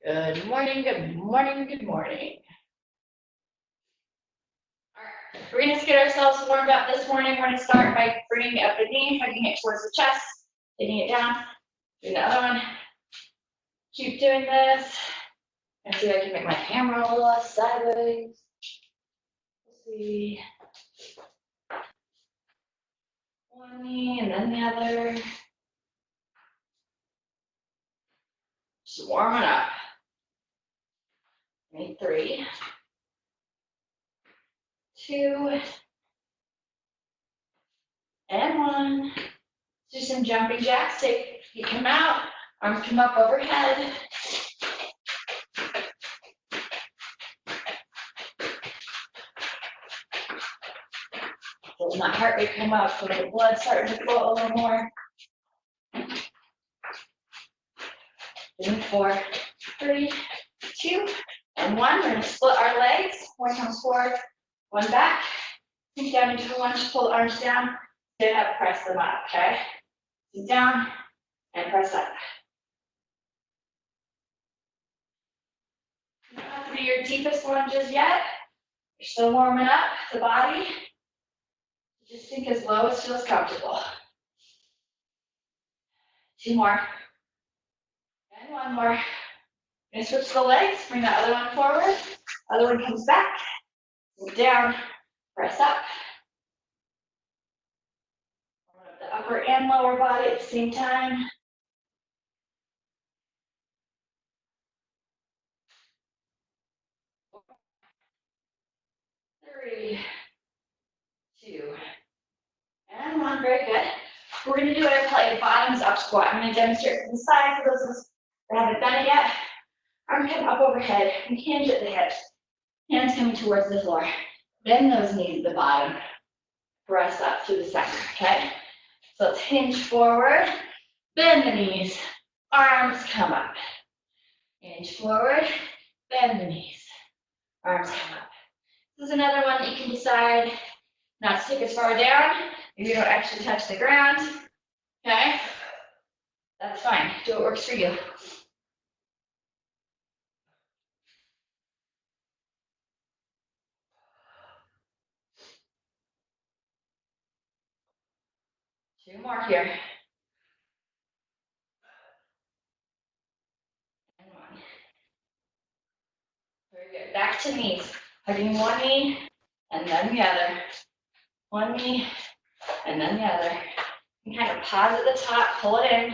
Good morning, good morning, good morning. All right, we're gonna just get ourselves warmed up this morning. We're gonna start by bringing up the knee, hugging it towards the chest, taking it down. Do another one. Keep doing this. And see if I can make my camera a little less sideways. Let's see. One knee and then the other. Just warming up. Need 3, 2, and 1. Do some jumping jacks. Take feet come out, arms come up overhead. Let my heart rate come up so the blood starting to flow a little more. 4, 3, 2, and 1. We're going to split our legs. 1 comes forward, 1 back. Sink down into the lunge, pull the arms down, stand up, press them up, okay? Sink down and press up. You don't have to do your deepest lunges yet. You're still warming up the body. Just sink as low as feels comfortable. 2 more. And 1 more. I'm going to switch the legs, bring that other one forward. Other one comes back. Sink down, press up. Warm up the upper and lower body at the same time. 3, 2, and 1. Very good. We're going to do what I call a bottoms up squat. I'm going to demonstrate from the side for those of us that haven't done it yet. Arms come up overhead. We hinge at the hips. Hands coming towards the floor. Bend those knees at the bottom. Press up to the center, okay? So let's hinge forward. Bend the knees. Arms come up. Hinge forward. Bend the knees. Arms come up. This is another one that you can decide not to take as far down if you don't actually touch the ground, okay? That's fine. Do what works for you. Two more here. And 1. Very good. Back to knees. Hugging one knee and then the other. One knee and then the other. You kind of pause at the top, pull it in.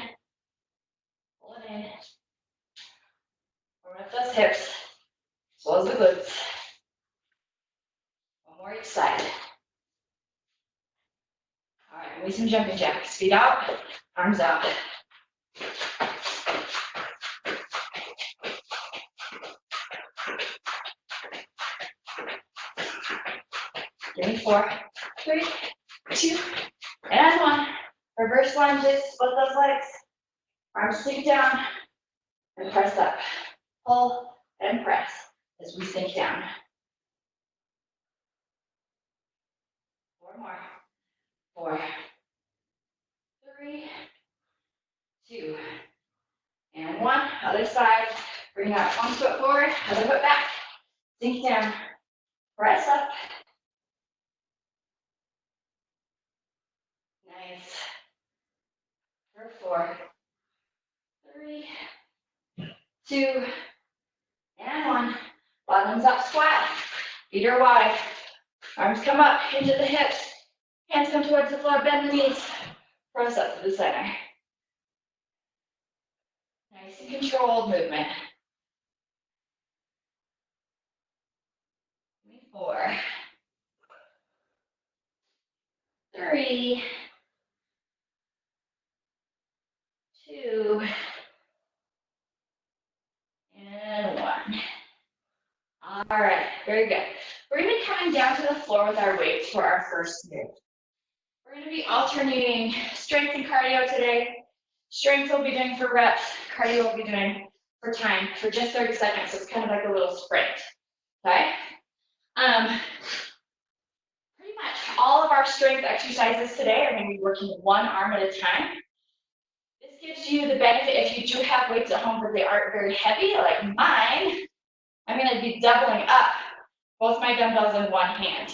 Pull it in. Warm up those hips, as well as the glutes. 1 more each side. All right, maybe some jumping jacks. Feet out, arms out. Give me 4, 3, 2, and 1. Reverse lunges, split those legs. Arms sink down and press up. Pull and press as we sink down. 4 more. 4, 3, 2, and 1. Other side. Bring that 1 foot forward, other foot back. Sink down. Press up. Nice. For 4, 3, 2, and 1. Bottoms up squat. Feet are wide. Arms come up, hinge at the hips. Hands come towards the floor, bend the knees. Press up to the center. Nice and controlled movement. 4, 3, 2, and 1. All right, very good. We're going to be coming down to the floor with our weights for our first move. We're going to be alternating strength and cardio today. Strength we'll be doing for reps, cardio we'll be doing for time, for just 30 seconds. So it's kind of like a little sprint, okay? Pretty much all of our strength exercises today are going to be working one arm at a time. This gives you the benefit if you do have weights at home but they aren't very heavy, like mine. I'm gonna be doubling up both my dumbbells in one hand.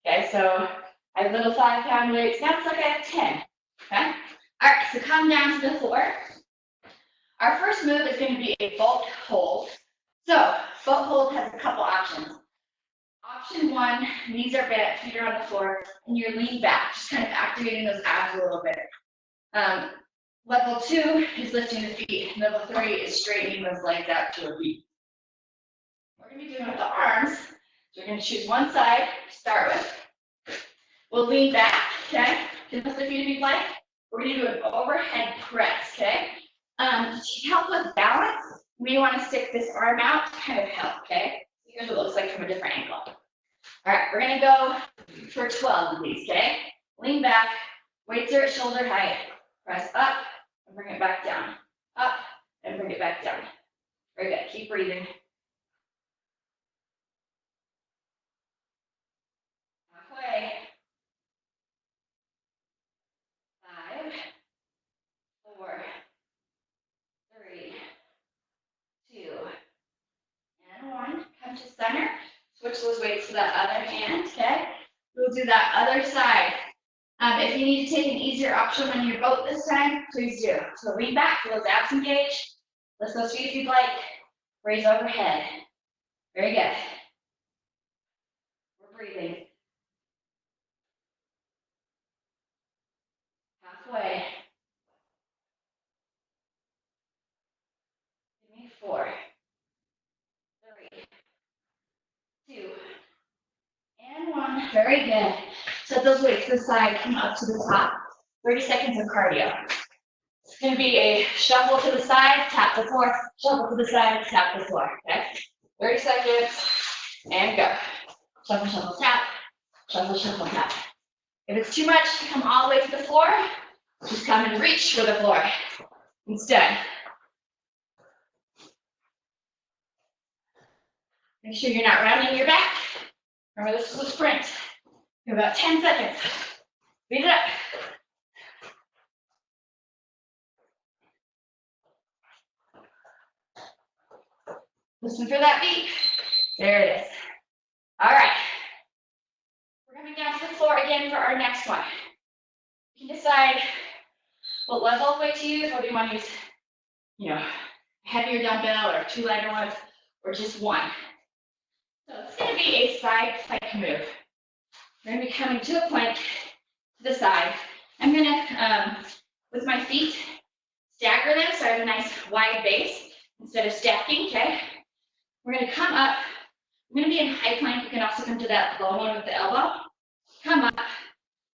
Okay, so I have little 5-pound weights, now it's like I have 10. Okay? All right, so come down to the floor. Our first move is going to be a boat hold. So, boat hold has a couple options. Option 1, knees are bent, feet are on the floor, and you're lean back, just kind of activating those abs a little bit. Level 2 is lifting the feet. Level 3 is straightening those legs out to a V. We're going to be doing with the arms. So we're going to choose one side to start with. We'll lean back, okay? Just lift the feet if you'd like. We're going to do an overhead press, okay? To help with balance, we want to stick this arm out to kind of help, okay? Here's what it looks like from a different angle. All right, we're going to go for 12 of these, okay? Lean back, weights are at shoulder height. Press up and bring it back down. Up and bring it back down. Very good. Keep breathing. Halfway. 5, 4, 3, 2, and 1. Come to center. Switch those weights to that other hand, okay? We'll do that other side. If you need to take an easier option on your boat this time, please do. So lean back, feel those abs engaged. Lift those feet if you'd like. Raise overhead. Very good. We're breathing. Halfway. Give me 4, 3, 2, and 1. Very good. Set those weights to the side, come up to the top. 30 seconds of cardio. It's going to be a shuffle to the side, tap the floor, shuffle to the side, tap the floor. Okay? 30 seconds, and go. Shuffle, shuffle, tap. Shuffle, shuffle, tap. If it's too much to come all the way to the floor, just come and reach for the floor instead. Make sure you're not rounding your back. Remember, this is a sprint. You have about 10 seconds. Speed it up. Listen for that beat. There it is. All right. We're coming down to the floor again for our next one. You can decide what level of weight to use, whether you want to use, a heavier dumbbell or 2 lighter ones, or just one. So it's going to be a side plank move. We're going to be coming to a plank to the side. I'm going to, with my feet, stagger them so I have a nice wide base instead of stacking, okay? We're going to come up. I'm going to be in high plank. You can also come to that low one with the elbow. Come up.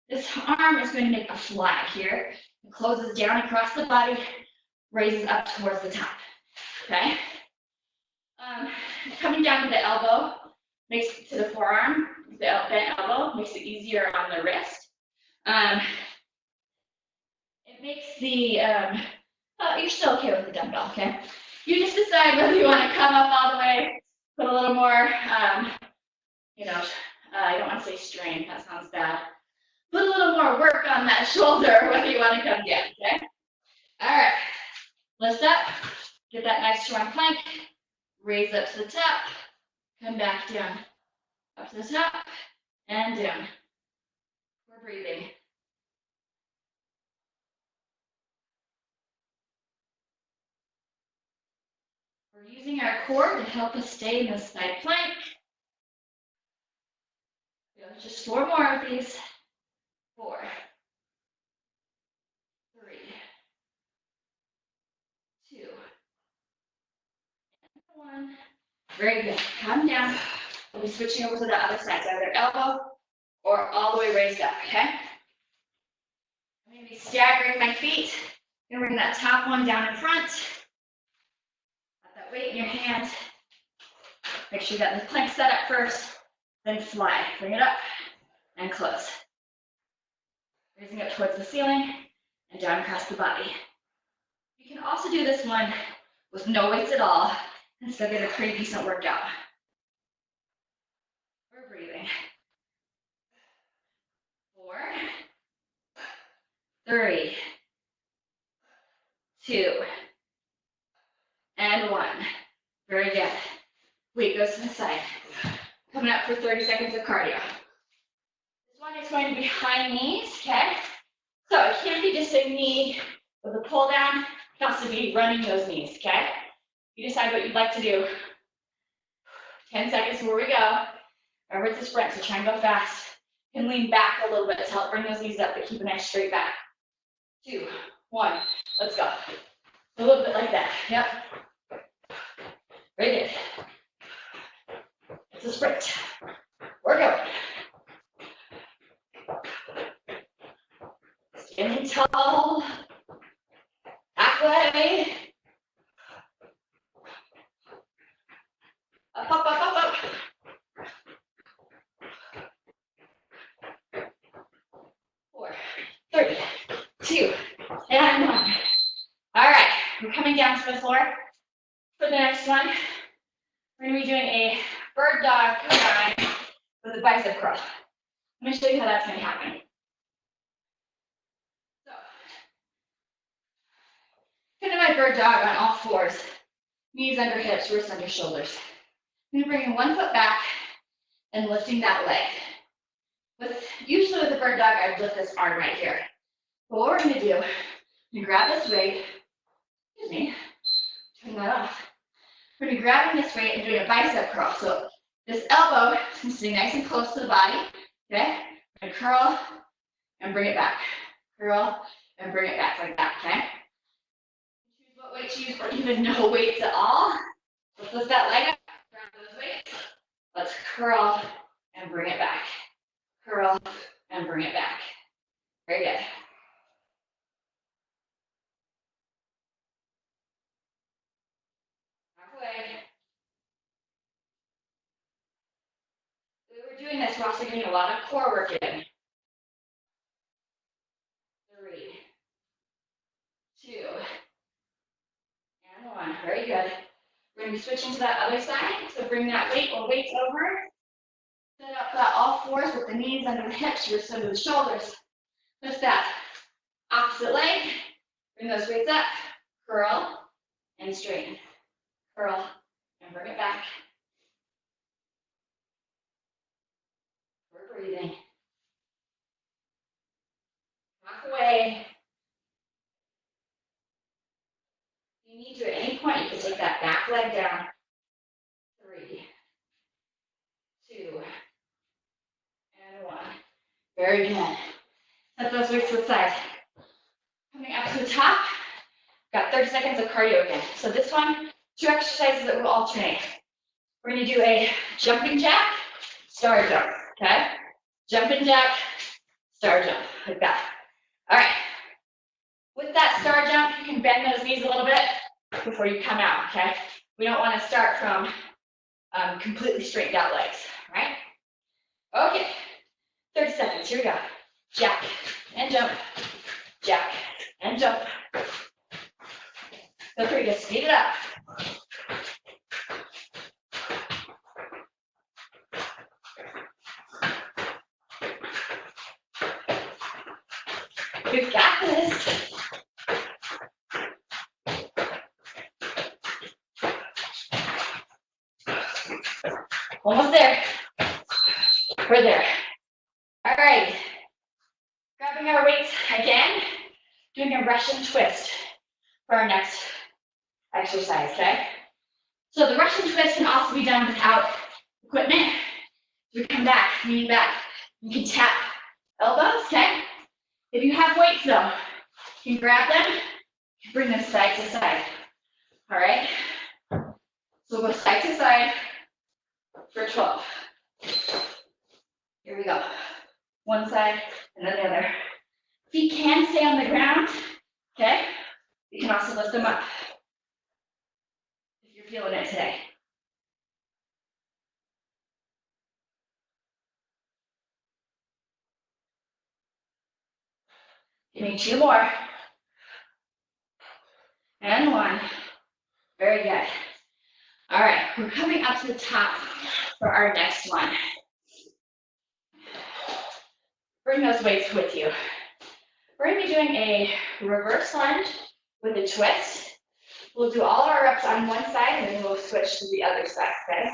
This arm is going to make a fly here. It closes down across the body, raises up towards the top, okay? Coming down to the elbow, makes it to the forearm, the bent elbow, makes it easier on the wrist. It makes the, you're still okay with the dumbbell, okay? You just decide whether you want to come up all the way, put a little more, I don't want to say strain, that sounds bad. Put a little more work on that shoulder, whether you want to come down, okay? All right, lift up, get that nice strong plank, raise up to the top, come back down, up to the top, and down. We're breathing. We're using our core to help us stay in this side plank. Just 4 more of these. 4, 3, 2, and 1. Very good. Come down. We'll be switching over to the other side, so either elbow or all the way raised up, okay? I'm going to be staggering my feet. I'm going to bring that top one down in front. Got that weight in your hand. Make sure you got the plank set up first, then fly. Bring it up and close. Raising up towards the ceiling and down across the body. You can also do this one with no weights at all and still get a pretty decent workout. We're breathing. 4, 3, 2, and 1. Very good. Weight goes to the side. Coming up for 30 seconds of cardio. This one is going to be high knees, okay? So it can't be just a knee with a pull down. It can also be running those knees, okay? You decide what you'd like to do. 10 seconds before we go. Remember, it's a sprint, so try and go fast. You can lean back a little bit to help bring those knees up, but keep a nice straight back. 2, 1, let's go. A little bit like that, yep. Very good. It's a sprint. We're going. Standing tall. Halfway. Up, up, up, up, up. 4, 3, 2, and 1. All right, we're coming down to the floor. For the next one, we're going to be doing a bird dog combined with a bicep curl. Let me show you how that's going to happen. So, kind of my bird dog on all fours. Knees under hips, wrists under shoulders. I'm going to bring one foot back and lifting that leg. Usually with a bird dog, I'd lift this arm right here. But what we're going to do, I'm going to grab this weight, excuse me, turn that off. We're going to be grabbing this weight and doing a bicep curl. So this elbow is sitting nice and close to the body, okay? We're going to curl and bring it back. Curl and bring it back like that, okay? Choose what weight to use or even no weights at all. Let's lift that leg up, grab those weights. Let's curl and bring it back. Curl and bring it back. Very good. Halfway. We're doing this, we're also getting a lot of core work in. 3, 2, and 1. Very good. We're going to be switching to that other side. So bring that weight or weights over. Set up that all fours with the knees under the hips, wrists under the shoulders. Lift that opposite leg. Bring those weights up. Curl and straighten. Curl and bring it back. We're breathing. Walk away. If you need to at any point, you can take that back leg down. 3, 2, and 1. Very good. Set those weights to the side. Coming up to the top. Got 30 seconds of cardio again. So this one, 2 exercises that will alternate. We're going to do a jumping jack, star jump, okay? Jumping jack, star jump, like that. All right. With that star jump, you can bend those knees a little bit before you come out, okay? We don't want to start from completely straightened out legs, right? Okay, 30 seconds, here we go. Jack and jump, jack and jump. Feel free to speed it up. You've got this. Almost there. We're there. All right. Grabbing our weights again, doing a Russian twist for our next exercise, okay? So the Russian twist can also be done without equipment. We come back, lean back. You can tap elbows, okay? If you have weights though, you can grab them, bring them side to side. All right? So we'll go side to side for 12. Here we go. One side and then the other. Feet can stay on the ground, okay? You can also lift them up if you're feeling it today. Give me 2 more. And 1. Very good. All right, we're coming up to the top for our next one. Bring those weights with you. We're going to be doing a reverse lunge with a twist. We'll do all of our reps on one side and then we'll switch to the other side, okay?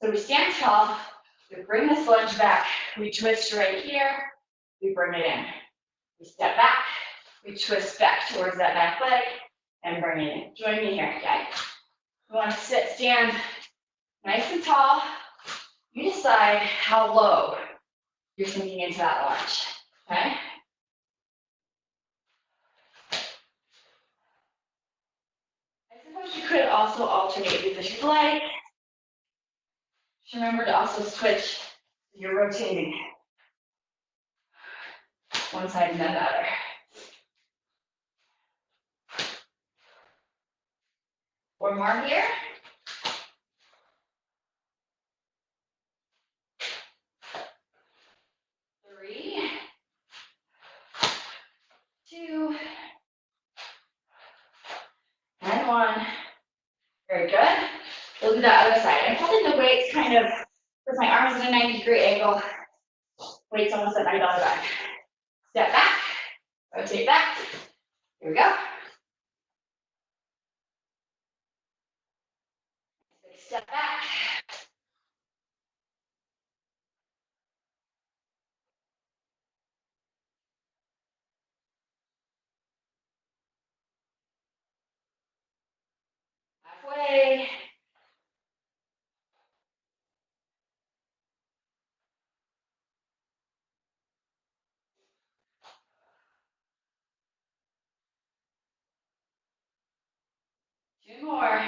So we stand tall, we bring this lunge back, we twist right here, we bring it in. We step back, we twist back towards that back leg and bring it in. Join me here, okay? We want to stand nice and tall. You decide how low you're sinking into that lunge, okay? I suppose you could also alternate these if you'd like. Just remember to also switch. You're rotating one side and then the other. One more here. 3, 2, and 1. Very good. We'll do that other side. I'm holding the weights kind of with my arms at a 90-degree angle. Weights almost at my belly button. Step back, rotate back. Here we go. Step back. Halfway. Two more.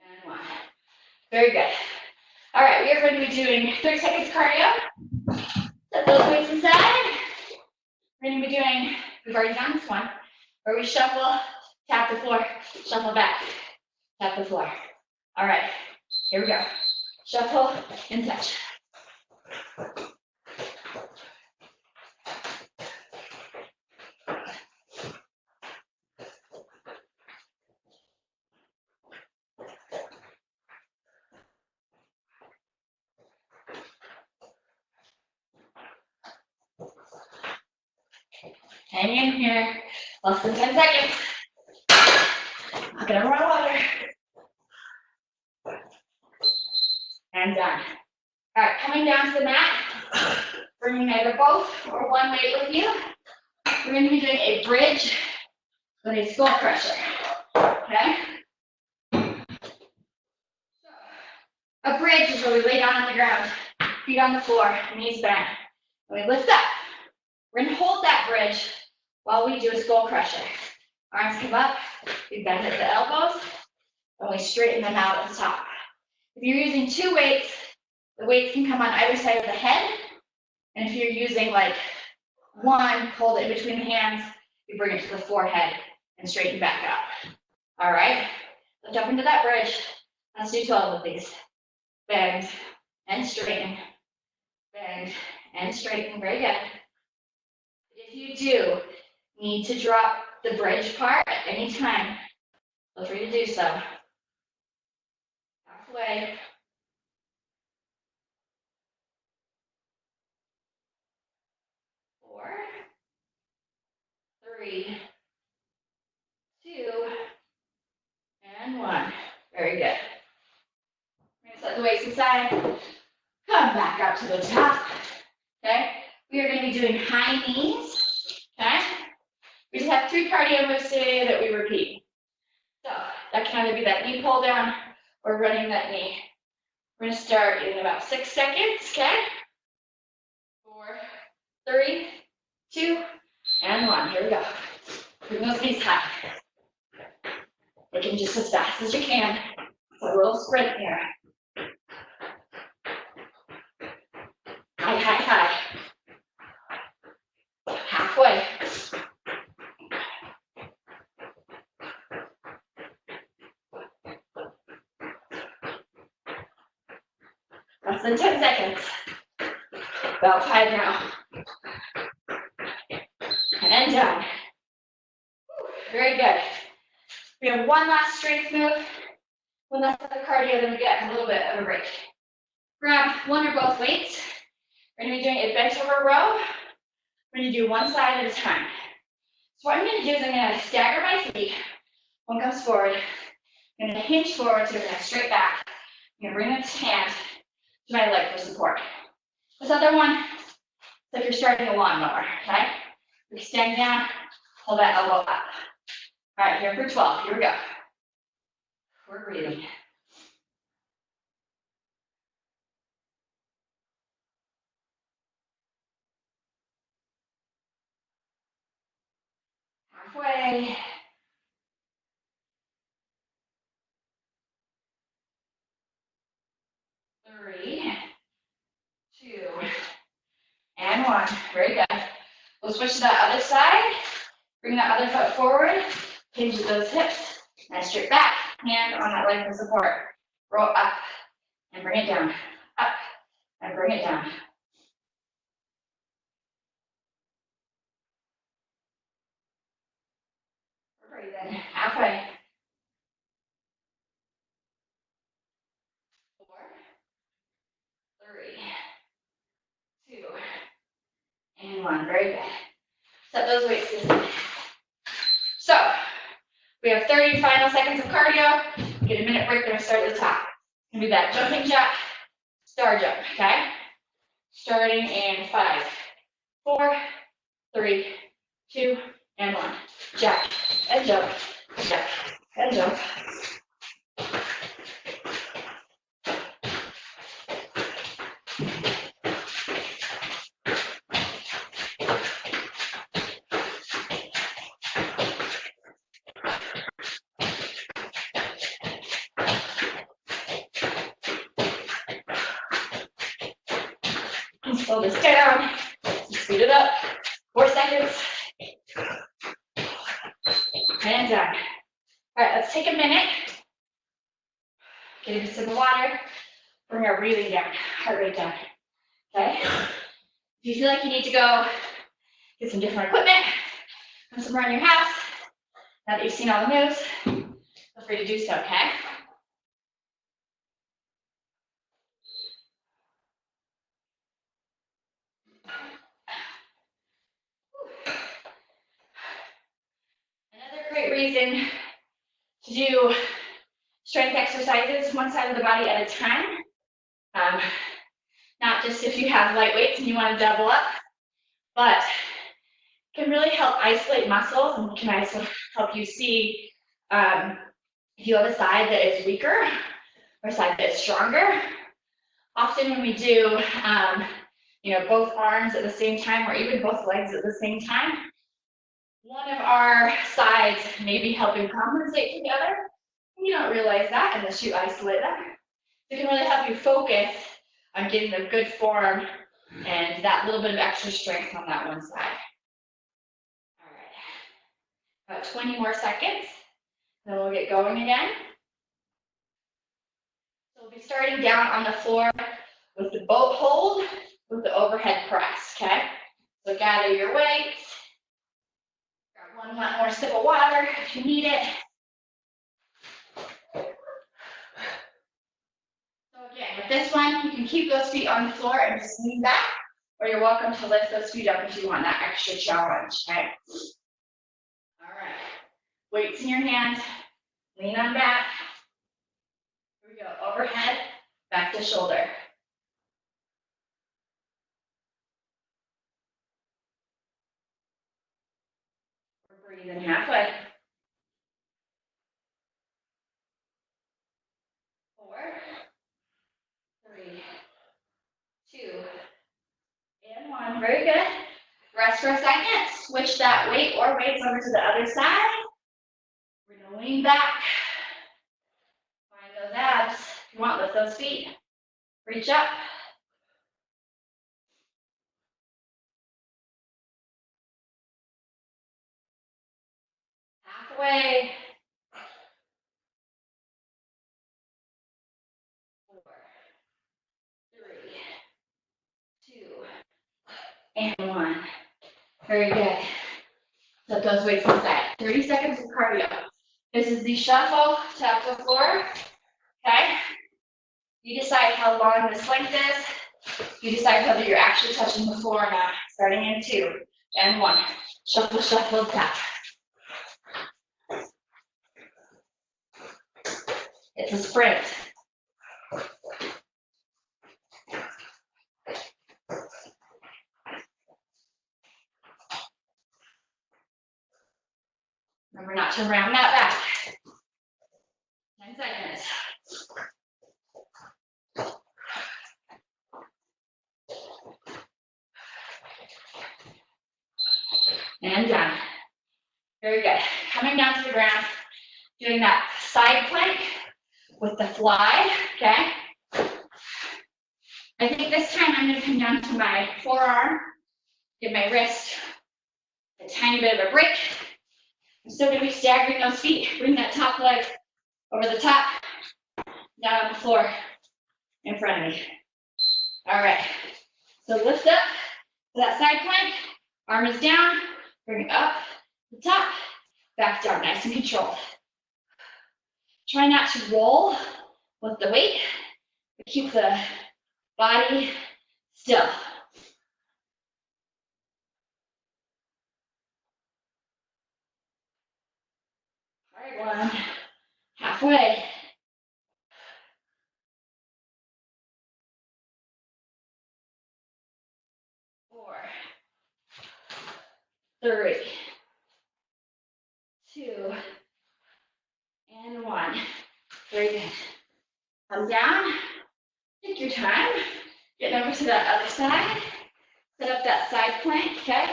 And 1. Very good. All right, we are going to be doing 30 seconds cardio. Set those weights aside. We're going to be doing, we've already done this one, where we shuffle, tap the floor, shuffle back, tap the floor. All right, here we go. Shuffle and touch. Hang in here, less than 10 seconds. Not gonna run water. And done. All right, coming down to the mat, bringing either both or one weight with you. We're gonna be doing a bridge with a skull crusher, okay? So, a bridge is where we lay down on the ground, feet on the floor, knees bent, and we lift up. We're gonna hold that bridge while we do a skull crusher. Arms come up, we bend at the elbows, and we straighten them out at the top. If you're using 2 weights, the weights can come on either side of the head. And if you're using like 1, hold it in between the hands, you bring it to the forehead and straighten back up. All right, lift up into that bridge. Let's do 12 of these. Bend and straighten, bend and straighten, very good. If you do need to drop the bridge part at any time, feel free to do so. Halfway. 4, 3, 2, and 1. Very good. We're gonna set the weights aside. Come back up to the top. Okay. We are going to be doing high knees. Okay. We just have 3 cardio moves today that we repeat. So that can either be that knee pull down or running that knee. We're going to start in about 6 seconds. Okay. 4, 3, 2, and 1. Here we go. Bring those knees high. Working just as fast as you can. It's a little sprint here. High, high, high. Halfway. Less than 10 seconds. About 5 now. And done. Very good. We have one last strength move. One last other cardio, then we get a little bit of a break. Grab 1 or both weights. We're gonna be doing a bench over row. We're gonna do one side at a time. So what I'm gonna do is I'm gonna stagger my feet. One comes forward. I'm gonna hinge forward, so we're gonna straight back. I'm gonna bring this hand to my leg for support. This other one, it's like you're starting a lawnmower, okay? Extend down, hold that elbow up. All right, here for 12, here we go. We're breathing. Halfway. 3, 2, and 1. Very good. We'll switch to that other side. Bring that other foot forward. Hinge at those hips. And straight back. Hand on that leg for support. Roll up and bring it down. Up and bring it down. We're breathing. Halfway. 4, 3, 2, and 1. Very good. Set those weights to the side. So, we have 30 final seconds of cardio. Get a minute break, we're gonna start at the top. It's gonna be that jumping jack, star jump, okay? Starting in 5, 4, 3, 2, and 1. Jack and jump, jack and jump. Slow this down, speed it up, 4 seconds, and done. All right, let's take a minute, get a sip of water, bring our breathing down, heart rate down, okay? If you feel like you need to go get some different equipment from somewhere in your house, now that you've seen all the moves, feel free to do so, okay? Another great reason to do strength exercises, one side of the body at a time. Not just if you have light weights and you want to double up, but can really help isolate muscles and can also help you see if you have a side that is weaker or a side that is stronger. Often when we do, both arms at the same time or even both legs at the same time, one of our sides may be helping compensate for the other. You don't realize that unless you isolate them. It can really help you focus on getting the good form and that little bit of extra strength on that one side. All right, about 20 more seconds, then we'll get going again. So we'll be starting down on the floor with the boat hold, with the overhead press, okay? So gather your weights. Grab one more sip of water if you need it. So again, with this one, you can keep those feet on the floor and just lean back, or you're welcome to lift those feet up if you want that extra challenge, okay? All right, weights in your hands, lean on back. Here we go, overhead, back to shoulder. We're breathing halfway. 4, 3, 2, and 1. Very good. Rest for a second. Switch that weight or weights over to the other side. We're gonna lean back. Find those abs. If you want, lift those feet. Reach up. Halfway. 4, 3, 2, and 1. Very good. Set those weights aside. 30 seconds of cardio. This is the shuffle tap the floor. Okay? You decide how long this length is. You decide whether you're actually touching the floor or not. Starting in 2 and 1. Shuffle, shuffle, tap. It's a sprint. Remember not to round that back. 10 seconds. And done. Very good. Coming down to the ground, doing that side plank with the fly, okay? I think this time I'm gonna come down to my forearm, give my wrist a tiny bit of a break. I'm still gonna be staggering those feet. Bring that top leg over the top, down on the floor in front of me. All right, so lift up to that side plank, arm is down, bring it up, the top, back down, nice and controlled. Try not to roll with the weight, but keep the body still. All right, 1, halfway. 4, 3, 2, and 1. Very good. Come down, take your time, get over to that other side, set up that side plank, okay?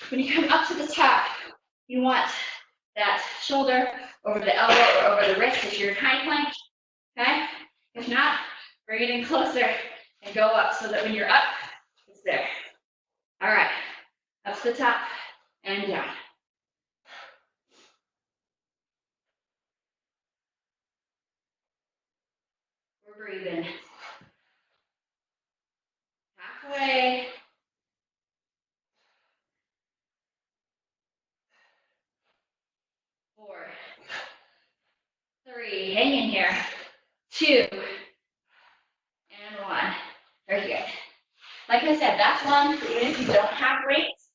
When you come up to the top, you want that shoulder over the elbow or over the wrist if you're in high plank, okay? If not, bring it in closer and go up so that when you're up, it's there. All right, up to the top and down. We're breathing. Halfway. 4, 3, hang in here. 2, and 1. Very good. Like I said, that's one, even if you don't have weights,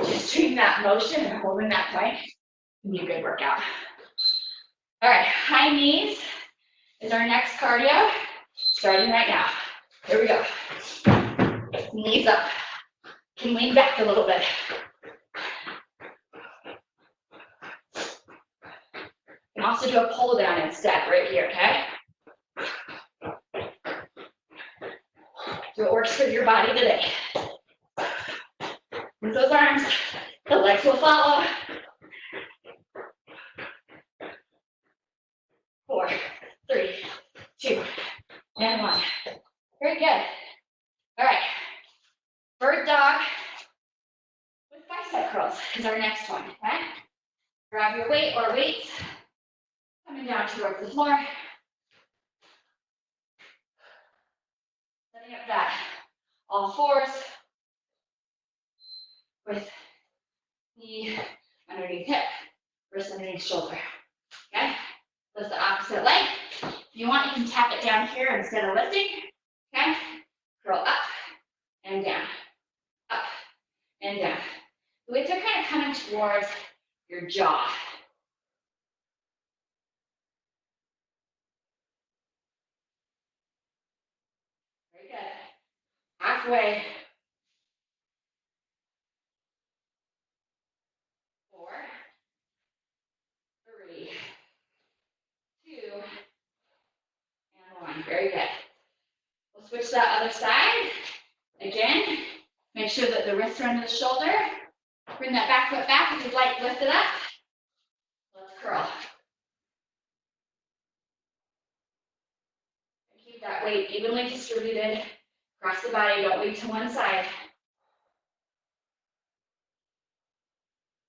just doing that motion and holding that plank can be a good workout. All right, high knees is our next cardio, starting right now. Here we go. Knees up. Can lean back a little bit. You can also do a pull down instead, right here, okay? Do what works for your body today. With those arms, the legs will follow. 4, 3, 2, and 1. Very good. All right. Bird dog with bicep curls is our next one, okay? Grab your weight or weights, coming down towards the floor. Setting up that all fours with knee underneath hip, wrist underneath shoulder, okay? That's the opposite leg. If you want, you can tap it down here instead of lifting, okay? Curl up and down, up and down. The weights are kind of coming towards your jaw. Very good. Halfway. 4, 3, 2, and 1. Very good. We'll switch that other side. Again, make sure that the wrists are under the shoulder. Bring that back foot back. If you'd like, lift it up. Let's curl. And keep that weight evenly distributed across the body. Don't lean to one side.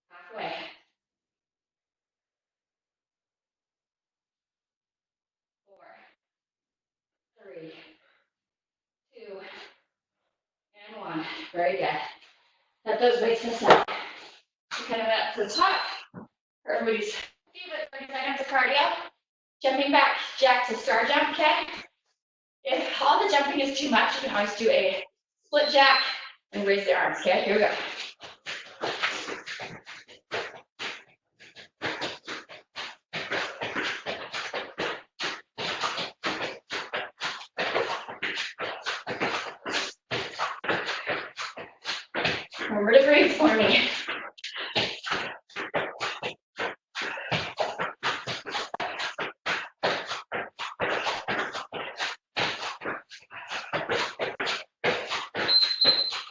Halfway. 4, 3, 2, and 1. Very good. Let those weights aside. Kind of up to the top. For everybody's favorite 30 seconds of cardio. Jumping back, jack to star jump, okay? If all the jumping is too much, you can always do a split jack and raise the arms, okay? Here we go. Remember to breathe for me.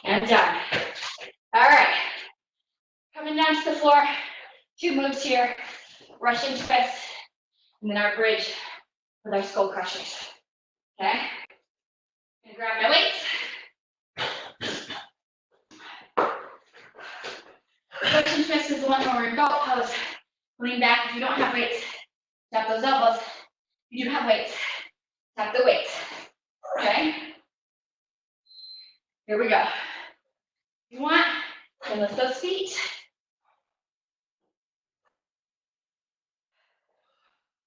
And done. All right. Coming down to the floor. 2 moves here. Russian twist. And then our bridge with our skull crushers. Okay? I'm gonna grab my weights. Russian twist is the one where we're in belt pose. Lean back. If you don't have weights, tap those elbows. If you do have weights, tap the weights. Okay? Here we go. If you want, you can lift those feet.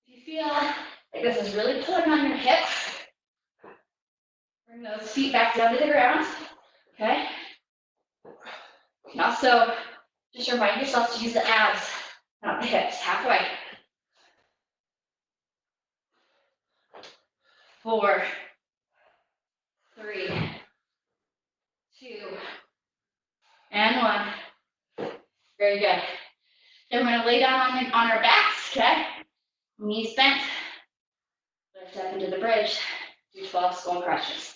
If you feel like this is really pulling on your hips, bring those feet back down to the ground. Okay? You can also just remind yourself to use the abs, not the hips. Halfway. 4, 3, 2, and 1. Very good. Then we're going to lay down on our backs, okay? Knees bent. Lift up into the bridge. Do 12 skull crushers.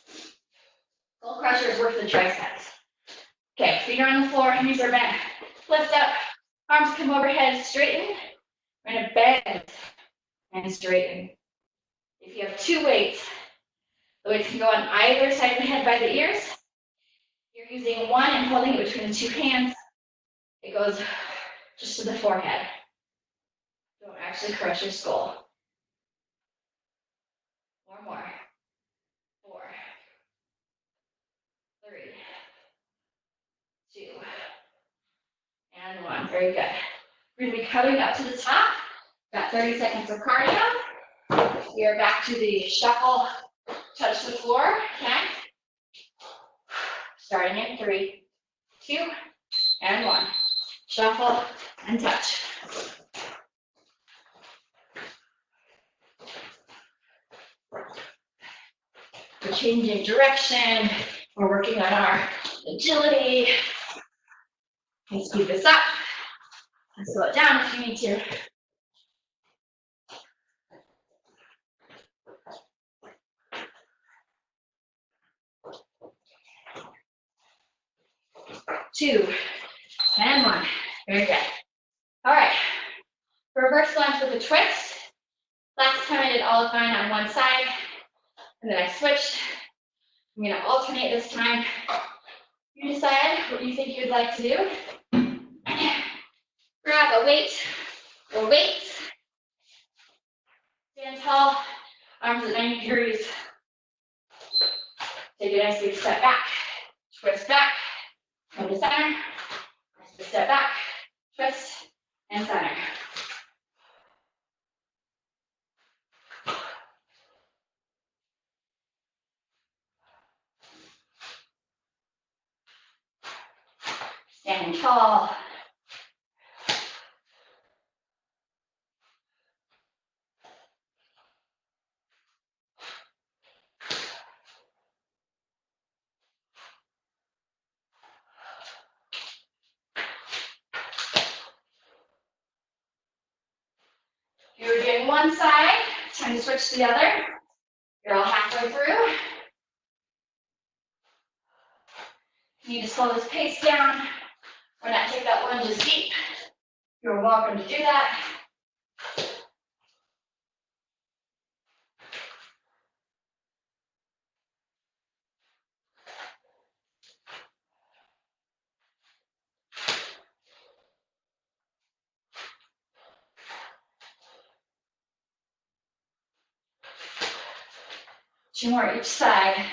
Skull crushers work the triceps. Okay, feet are on the floor, knees are bent. Lift up, arms come overhead, straighten. We're going to bend and straighten. If you have 2 weights, the weights can go on either side of the head by the ears. You're using one and holding it between the 2 hands. It goes just to the forehead. Don't actually crush your skull. 4 more. 4, 3, 2, and 1. Very good. We're going to be coming up to the top. Got 30 seconds of cardio. We are back to the shuffle, touch the floor. Okay. Starting in 3, 2, and 1. Shuffle and touch. We're changing direction. We're working on our agility. You can speed this up and slow it down if you need to. Two, and 1. Very good. All right. Reverse lunge with a twist. Last time I did all fine on one side, and then I switched. I'm going to alternate this time. You decide what you think you'd like to do. Grab a weight or weights. Stand tall, arms at 90 degrees. Take a nice big step back. Twist back, come to center. Nice big step back, twist, and center. Standing tall. You're doing one side, time to switch to the other. You're all halfway through. You need to slow this pace down or not take that lunge as deep. You're welcome to do that. Two more each side.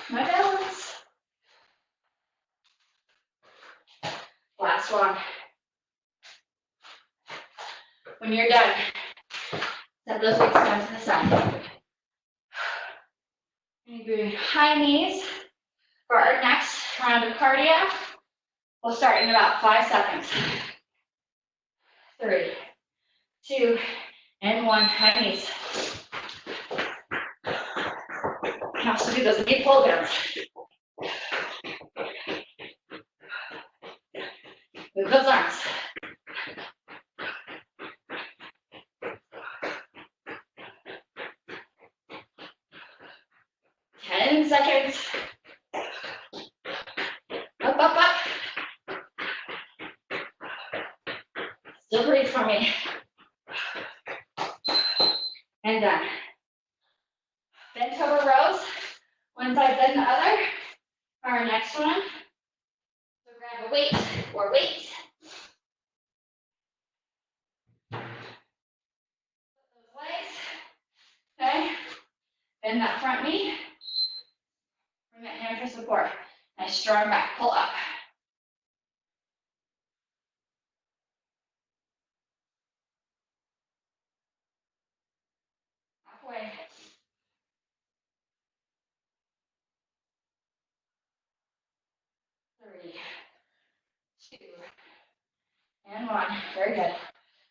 My balance. Last one. When you're done, Set those weights down to the side. And doing high knees for our next round of cardio. We'll start in about 5 seconds. 3, 2, and 1. High knees. You can also do those knee pull downs. Move those arms. 10 seconds. Up, up, up. Still breathe for me. And done. Bent over rows. One side, then the other. Our next one. So grab a weight or weights. Put those legs. Okay. Bend that front knee. Bring that hand for support. Nice strong back. Pull up. Halfway. 3, 2, and 1. Very good.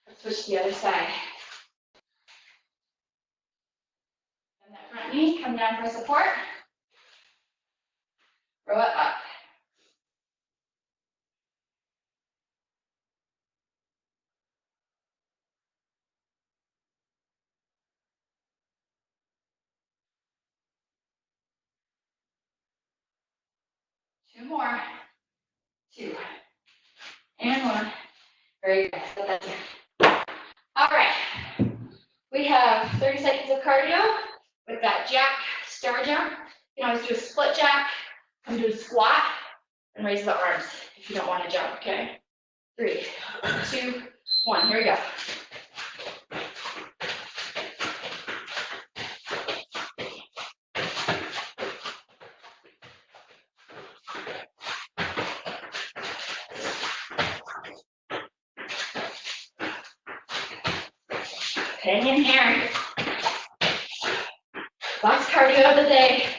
Let's switch to the other side. Bend that front knee. Come down for support. Row it up. Two more. 2, and 1. Very good. All right. We have 30 seconds of cardio with that jack star jump. You can always do a split jack, and do a squat, and raise the arms if you don't want to jump, okay? 3, 2, 1. Here we go. Hang in here. Last cardio of the day.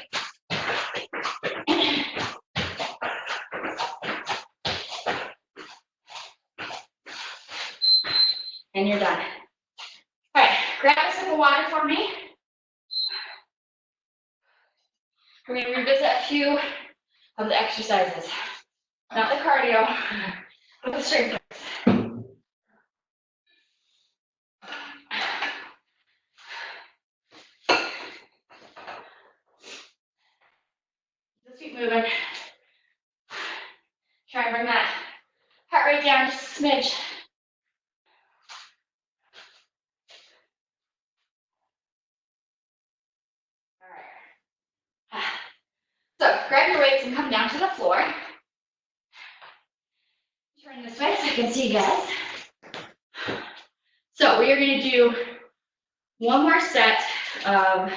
And you're done. All right, grab a sip of water for me. We're going to revisit a few of the exercises. Not the cardio, but the strength. Just keep moving. Try and bring that heart rate down just a smidge. All right. So grab your weights and come down to the floor. Turn this way so I can see you guys. So we are going to do one more set of,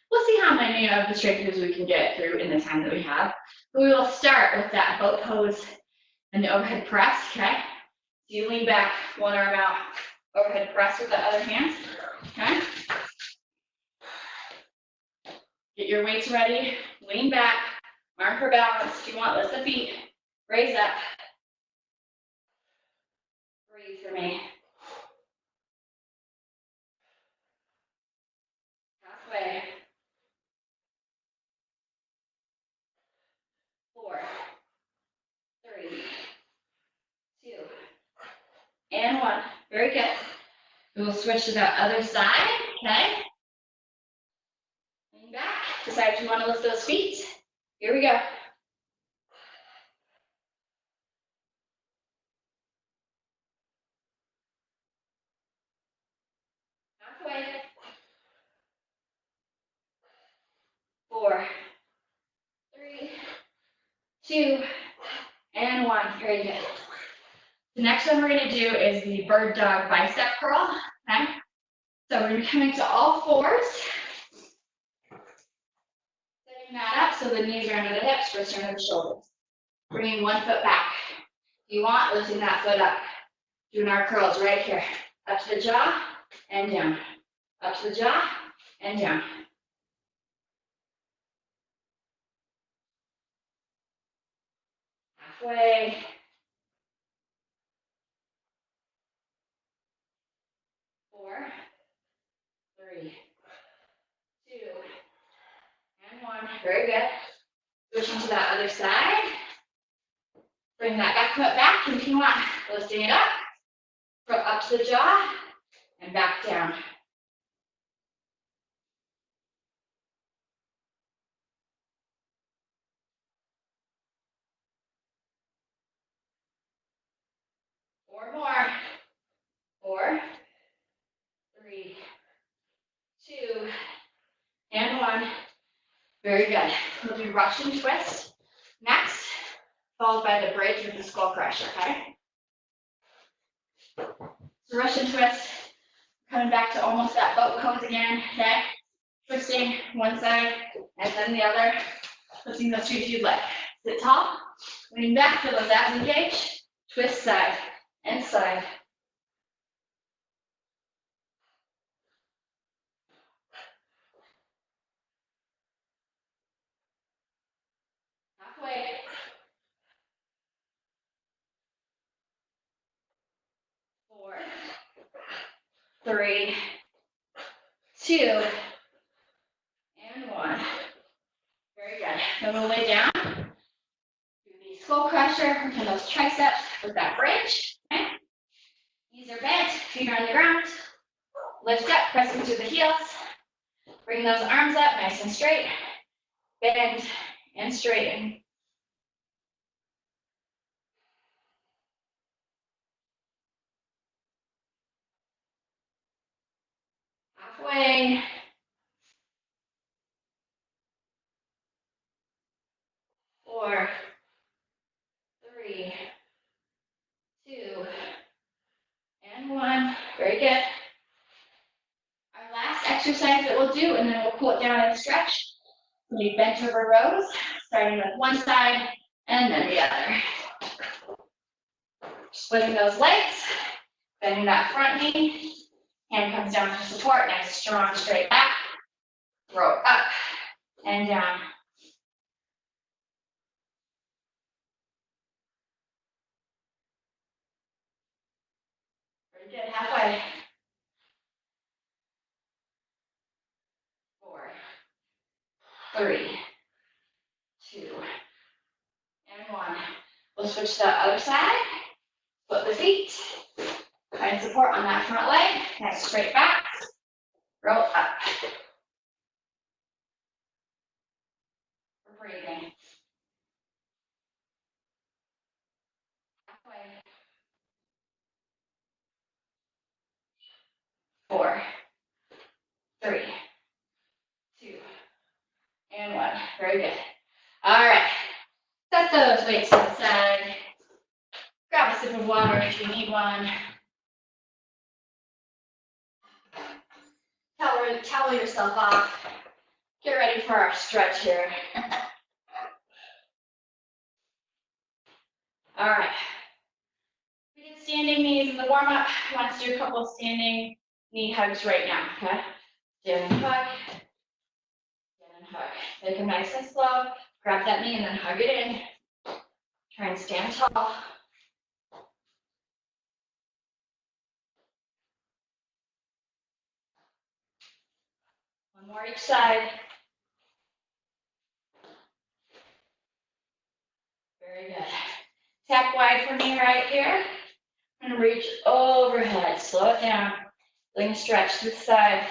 we'll see how many of the strength moves we can get through in the time that we have. We will start with that boat pose and the overhead press, okay? So you lean back, one arm out, overhead press with the other hand, okay? Get your weights ready, lean back, arm for balance. If you want, lift the feet, raise up. Breathe for me. Halfway. 4, 3, 2, and 1. Very good. We will switch to the other side, okay? Lean back. Decide if you want to lift those feet. Here we go. Halfway. 4, 3, 2, and 1. Very good. The next one we're going to do is the bird dog bicep curl. Okay? So we're going to be coming to all fours. Setting that up so the knees are under the hips, wrists are under the shoulders. Bringing one foot back. If you want, lifting that foot up. Doing our curls right here. Up to the jaw and down. Up to the jaw and down. Halfway. 4, 3, 2, and 1. Very good. Switching to that other side. Bring that back foot back, and if you want, lifting it up, from up to the jaw, and back down. Four more. 4, 3, 2, and 1. Very good. We'll do Russian twist next, followed by the bridge with the skull crusher, okay? So Russian twist, coming back to almost that boat pose again, okay? Twisting one side and then the other, lifting those feet if you'd like. Sit tall, lean back, feel those abs engage, twist side and side. Halfway. 4, 3, 2, and 1. Very good. Then we'll lay down. Do the skull crusher, working those triceps with that bridge. Okay? Knees are bent, feet are on the ground. Lift up, press into the heels. Bring those arms up, nice and straight. Bend and straighten. Halfway. 4, 3, 2, and 1. Very good. Our last exercise that we'll do, and then we'll pull it down and stretch. We bent over rows, starting with one side and then the other. Splitting those legs, bending that front knee. Hand comes down for support, nice, strong, straight back. Roll up and down. Very good, halfway. 4, 3, 2, and 1. We'll switch to the other side. Flip the feet. Find support on that front leg. Nice, straight back. Roll up. We're breathing. Halfway. 4, 3, 2, and 1. Very good. All right. Set those weights to the side. Grab a sip of water if you need one. Towel yourself off. Get ready for our stretch here. All right. We did standing knees in the warm up. I want to do a couple of standing knee hugs right now, okay? Stand and hug. Stand and hug. Make them nice and slow. Grab that knee and then hug it in. Try and stand tall. One more each side. Very good. Tap wide for me right here. I'm going to reach overhead. Slow it down. Bring a stretch to the side.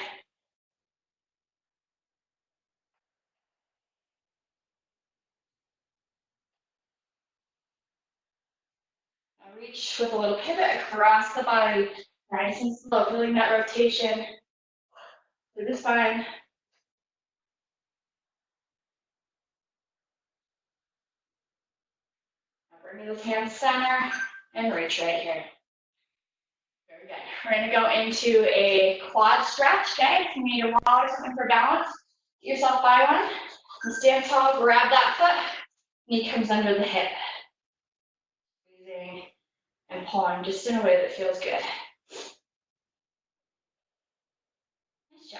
Now reach with a little pivot across the body. Nice and slow. Feeling that rotation through the spine. Bring those hands center and reach right here. Very good. We're going to go into a quad stretch, okay? If you need a wall or something for balance, get yourself by one. And stand tall, grab that foot. Knee comes under the hip. Squeezing and pulling just in a way that feels good. Nice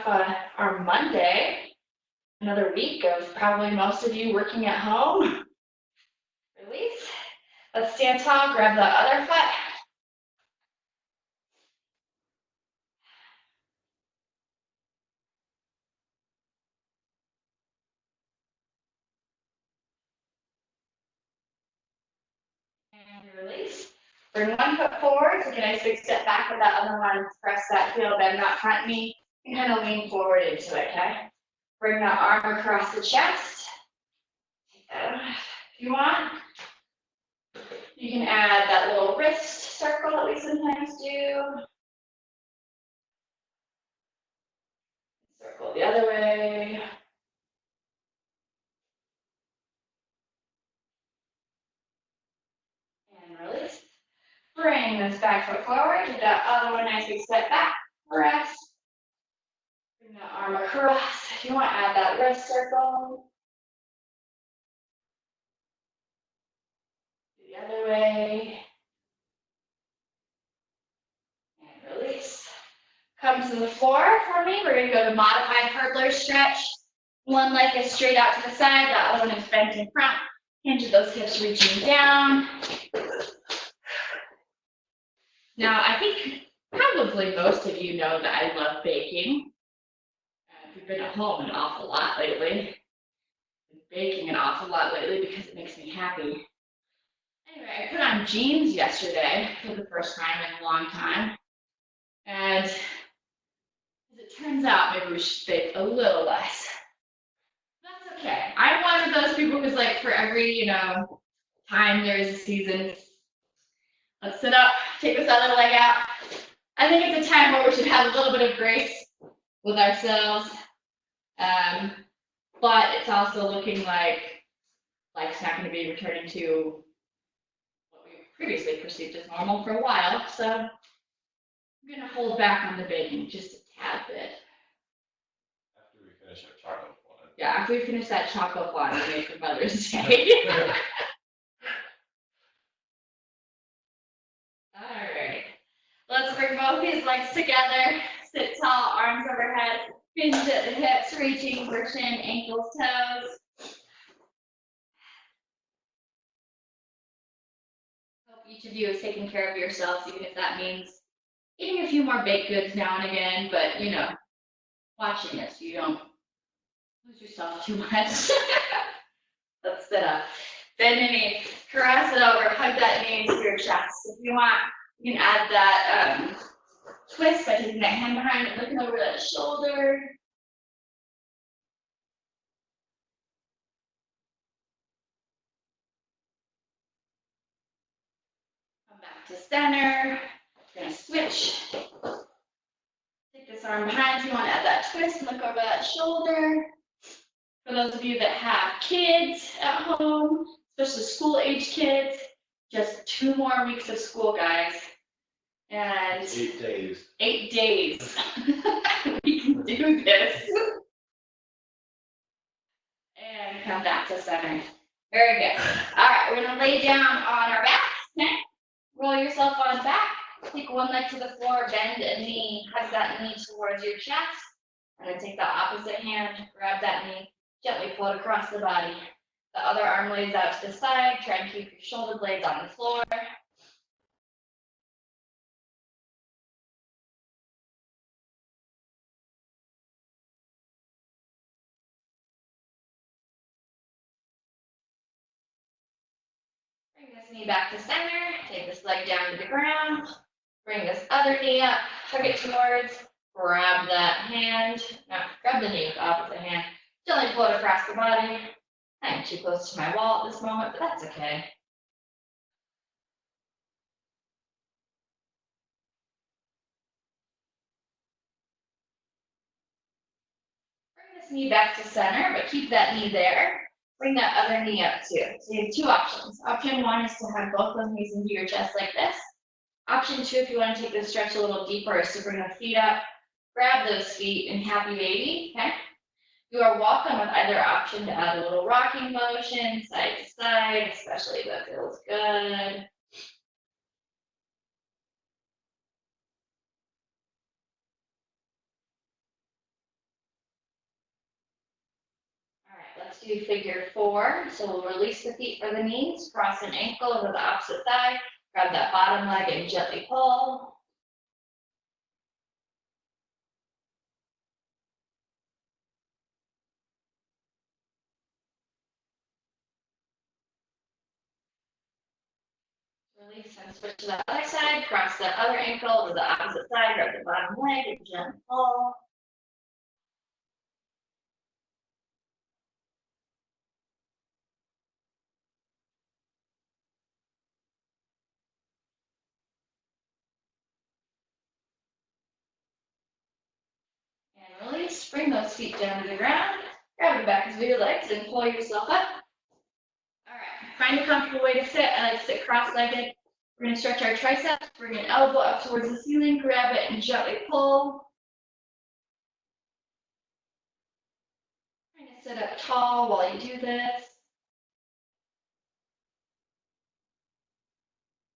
off our Monday. Another week of probably most of you working at home. Release. Let's stand tall, grab the other foot. And release. Bring one foot forward, take a nice big step back with that other one. Press that heel, bend that front knee, and kind of lean forward into it, okay? Bring that arm across the chest. If you want, you can add that little wrist circle that we sometimes do. Circle the other way. And release. Bring this back foot forward. Get that other one nice big step back. Rest. Bring that arm across. If you want to add that wrist circle. The other way. And release. Come to the floor for me. We're going to go to modified hurdler stretch. One leg is straight out to the side. The other one is bent in front. Hinge those hips reaching down. Now, I think probably most of you know that I love baking. We've been at home an awful lot lately. Baking an awful lot lately because it makes me happy. Anyway, I put on jeans yesterday for the first time in a long time. And as it turns out, maybe we should bake a little less. That's okay. I'm one of those people who's like, for every, time there is a season, let's sit up, take this other leg out. I think it's a time where we should have a little bit of grace with ourselves. But it's also looking like life's not going to be returning to what we previously perceived as normal for a while. So I'm going to hold back on the baking just a tad bit. After we finish our chocolate one. Yeah, after we finish that chocolate one we made for Mother's Day. All right. Let's bring both these legs together. Sit tall, arms overhead. Hinge at the hips, reaching for chin, ankles, toes. Hope each of you is taking care of yourselves, even if that means eating a few more baked goods now and again, but watching it so you don't lose yourself too much. Let's sit up. Bend the knee, caress it over, hug that knee into your chest. If you want, you can add that twist by taking that hand behind and looking over that shoulder. Come back to center. We're gonna switch. Take this arm behind if you want to add that twist and look over that shoulder. For those of you that have kids at home, especially school-age kids, just 2 more weeks of school, guys. And 8 days. 8 days. We can do this. And come back to center. Very good. All right, we're gonna lay down on our backs. Okay? Roll yourself on back. Take one leg to the floor, bend a knee, hug that knee towards your chest. And then take the opposite hand, grab that knee, gently pull it across the body. The other arm lays out to the side. Try and keep your shoulder blades on the floor. Bring this knee back to center. Take this leg down to the ground. Bring this other knee up. Hug it towards. Grab that hand. No, grab the knee with the opposite hand. Gently pull it across the body. I'm too close to my wall at this moment, but that's okay. Bring this knee back to center, but keep that knee there. Bring that other knee up too. So you have 2 options. Option 1 is to have both those knees into your chest like this. Option 2, if you want to take this stretch a little deeper, is to bring the feet up, grab those feet, and happy baby, okay? You are welcome with either option to add a little rocking motion, side to side, especially if that feels good. to figure 4. So we'll release the feet for the knees, cross an ankle over the opposite thigh, grab that bottom leg and gently pull. Release and switch to the other side, cross the other ankle over the opposite side, grab the bottom leg and gently pull. And release, bring those feet down to the ground, grab the backs of your legs and pull yourself up. All right, find a comfortable way to sit. I like to sit cross-legged. We're going to stretch our triceps, bring an elbow up towards the ceiling, grab it and gently pull. Trying to sit up tall while you do this.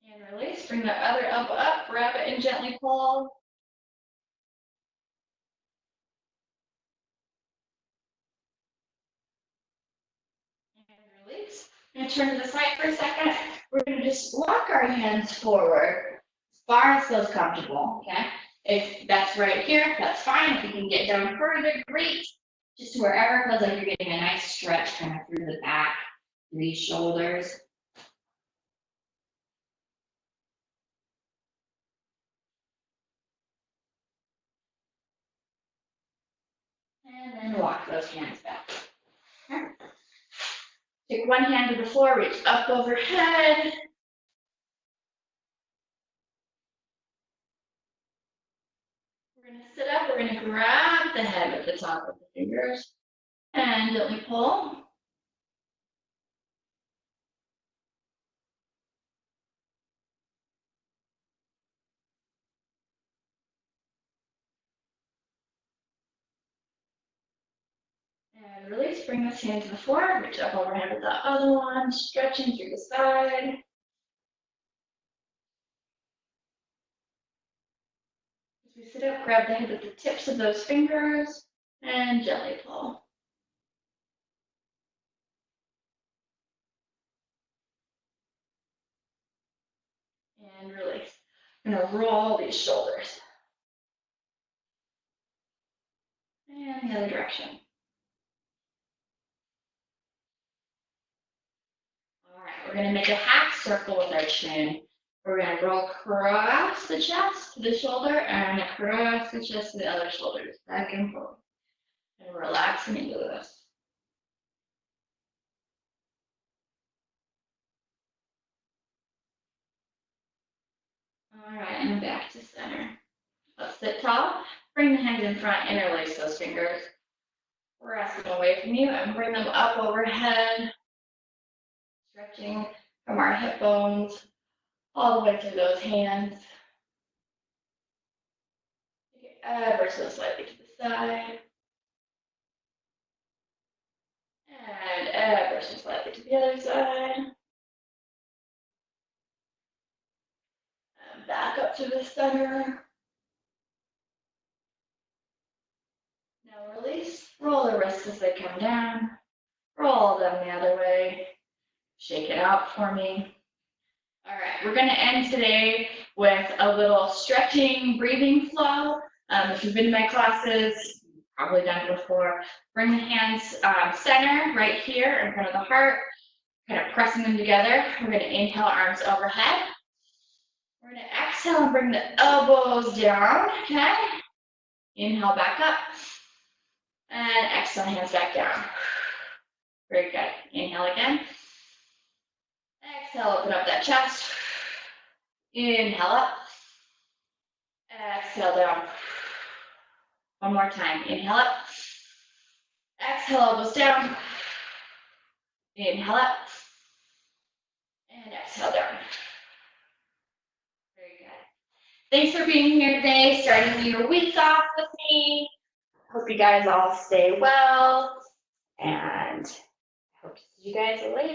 And release, bring the other elbow up, grab it and gently pull. And release. I'm going to turn to the side for a second. We're going to just walk our hands forward as far as feels comfortable, okay? If that's right here, that's fine. If you can get down further, great. Just wherever it feels like you're getting a nice stretch kind of through the back, through these shoulders. And then walk those hands back. Okay. Take one hand to the floor, reach up overhead. We're going to sit up, we're going to grab the head with the top of the fingers and gently pull. And release, bring this hand to the floor, reach up overhead with the other one, stretching through the side. As we sit up, grab the head with the tips of those fingers and gently pull. And release. I'm going to roll these shoulders. And the other direction. All right, we're going to make a half circle with our chin. We're going to roll across the chest to the shoulder and across the chest to the other shoulder, back and forth. And relaxing into this. All right, and back to center. Let's sit tall. Bring the hands in front, interlace those fingers. Press them away from you and bring them up overhead. Stretching from our hip bones all the way through those hands. Take it ever so slightly to the side. And ever so slightly to the other side. And back up to the center. Now release, roll the wrists as they come down. Roll them the other way. Shake it out for me. All right, we're going to end today with a little stretching, breathing flow. If you've been to my classes, you've probably done it before. Bring the hands center right here in front of the heart, kind of pressing them together. We're going to inhale, arms overhead. We're going to exhale and bring the elbows down, okay? Inhale back up. And exhale, hands back down. Very good. Inhale again. Exhale, open up that chest. Inhale up. Exhale down. One more time. Inhale up. Exhale, elbows down. Inhale up. And exhale down. Very good. Thanks for being here today, starting your week off with me. Hope you guys all stay well. And hope to see you guys later.